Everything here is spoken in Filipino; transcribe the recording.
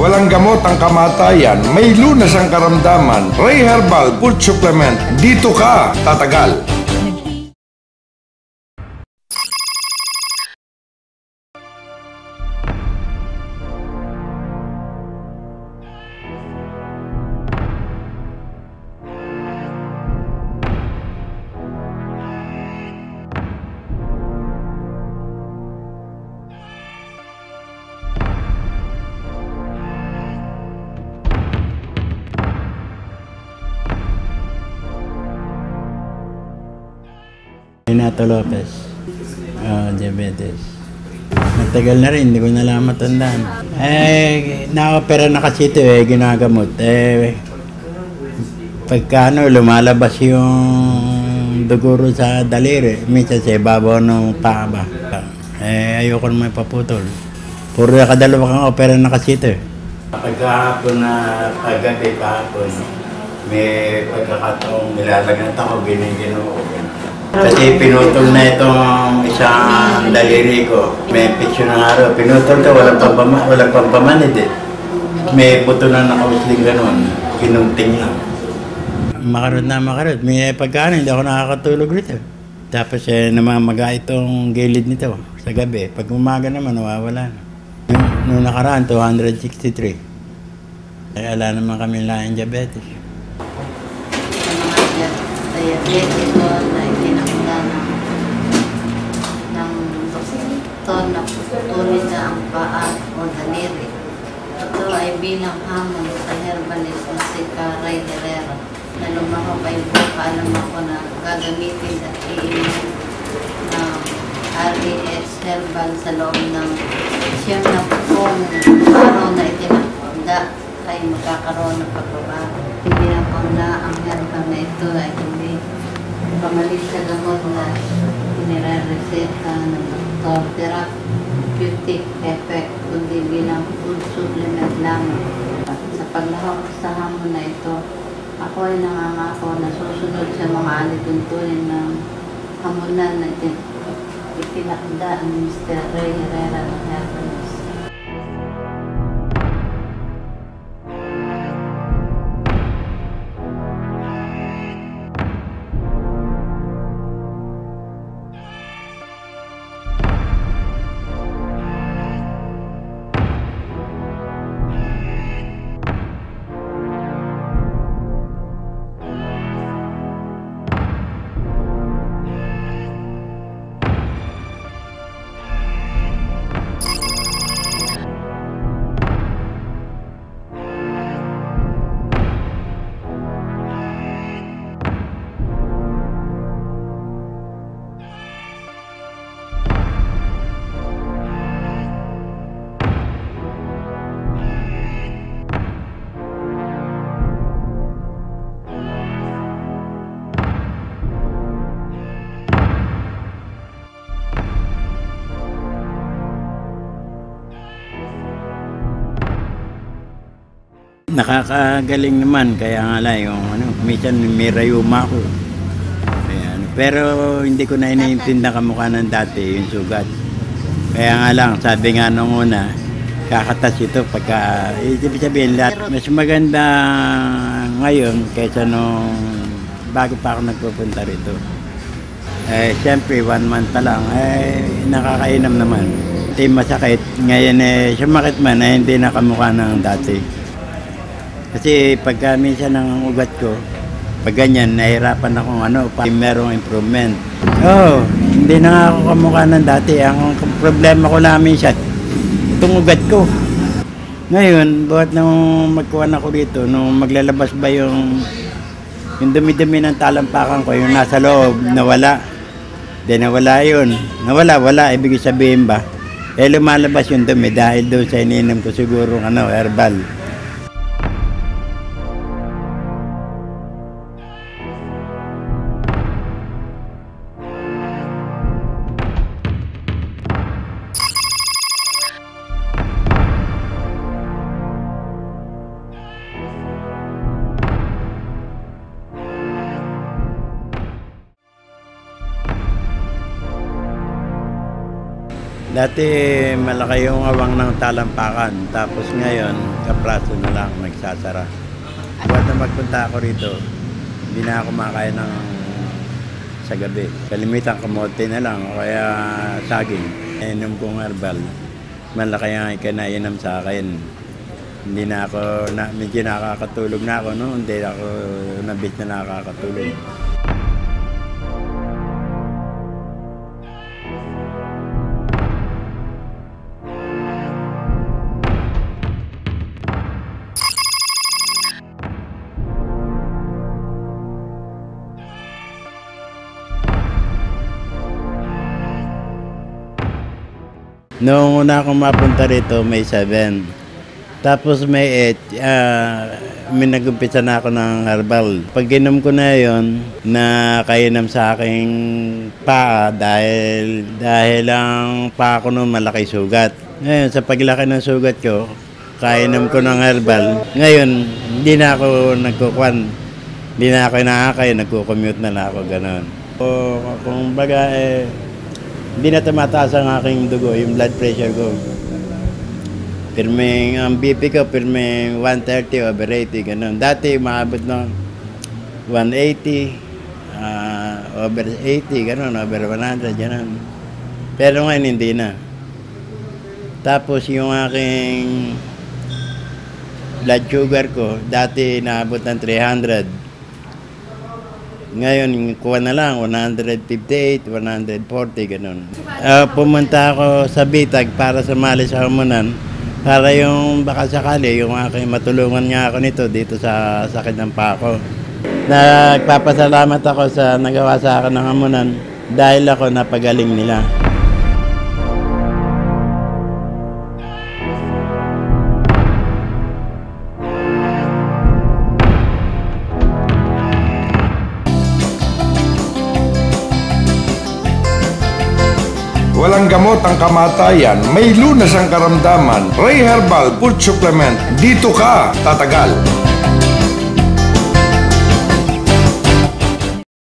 Walang gamot ang kamatayan, may lunas ang karamdaman. Ray Herbal Food Supplement. Dito ka tatagal. Renato Lopez, diabetes. Matagal na rin, hindi ko na lang matandaan. Na-opera na kasi ito ginagamot. Pagka lumalabas yung duguro sa daliri, minsan sa ibabaw ng paa ba. Ayoko naman paputol. Puro kadalawa kang opera na kasi ito. Pagkahapon na paggabi kahapon, may pagkakataong nilalagyan ako, giniginawa ko. Kasi pinutol na itong isang daliri ko. May picture ng araw. Pinutol ko, walang pampamanid eh. May buto na nakausling ganun. Kinunting lang. Makarot. May pagkaan, hindi ako nakakatulog rito. Tapos namamaga itong gilid nito sa gabi. Pag umaga naman, nawawala na. Noong nakaraan, 263. Kaya wala naman kami laing diabetes. Diabetes ko na itinakda ng doktor na putulin na ang paa o daliri. Ito ay bilang hamon sa herbalist na si Ray Herrera na lumako kay Buka. Alam ako na gagamitin at iinom ng RES Herbal sa loob ng siyam na pong araw na itinakda ay magkakaroon ng pagbabago. Hindi na pang na ang herbal na ito ay hindi pamalit sa gamot na nire-reseta ng doktor, therapeutic effect, kundi bilang food supplement lamang. Sa paglahok sa hamon na ito, ako ay nangangako na susunod sa mga alituntunin ng hamunan na itinakda ang Mr. Ray Herrera ng Herbalist. Nakakagaling naman, kaya nga lang yung minsan may rayuma ko. Pero hindi ko na iniintindihan kamukha ng dati, yung sugat. Kaya nga lang, sabi nga nung una, kakatas ito pagka, ibig sabihin lahat, mas maganda ngayon kaysa nung bago pa ako nagpupunta rito. Siyempre, 1 month pa lang, nakakainam naman. Hindi masakit, ngayon sumakit man, hindi na kamukha ng dati. Kasi pagka minsan ng ugat ko, pag ganyan, nahirapan akong merong improvement. Hindi na nga ako kamukha ng dati. Ang problema ko lang minsan, itong ugat ko. Ngayon, buhat nung magkuhan ako dito, nung maglalabas ba yung dumi-dumi ng talampakan ko, yung nasa loob, nawala. Nawala yun. Wala. Ibig sabihin ba? Lumalabas yung dumi dahil doon sa ininom ko siguro herbal. Dati malaki yung awang ng talampakan. Tapos ngayon, kapraso na lang nagsasara. Buwan na magpunta ako rito, hindi na ako makain ng sa gabi. Kalimitan kamote na lang o kaya saging. Inom kong herbal. Malaki ang ikinainom sa akin. Hindi na ako, medyo nakakatulog na ako, no? Hindi ako nabit na nakakatulog. Noong una akong mapunta rito, May 7. Tapos May 8, may nag-umpisa na ako ng herbal. Pag inom ko na yon, nakainom sa aking paa dahil ang paa ko noon malaki sugat. Ngayon, sa paglaki ng sugat ko, kainom ko ng herbal. Ngayon, hindi na ako nagkukuhan. Hindi na ako nakakay, nagkukommute na ako, gano'n. Kung baga, hindi na tumataas ang aking dugo, yung blood pressure ko. Pirming, ang BP ko, pirming 130 over 80, gano'n. Dati, maabot ng 180, over 80, gano'n, over 100, gano'n. Pero ngayon, hindi na. Tapos, yung aking blood sugar ko, dati naabot ng 300. Ngayon, kuha na lang, 158, 140, ganun. Pumunta ako sa Bitag para sumali sa hamunan, para yung baka sakali, yung aking matulungan niya ako nito dito sa sakit ng paa ko. Nagpapasalamat ako sa nagawa sa akin ng hamunan dahil ako napagaling nila. Walang gamot ang kamatayan, may lunas ang karamdaman. Ray Herbal Food Supplement, dito ka tatagal.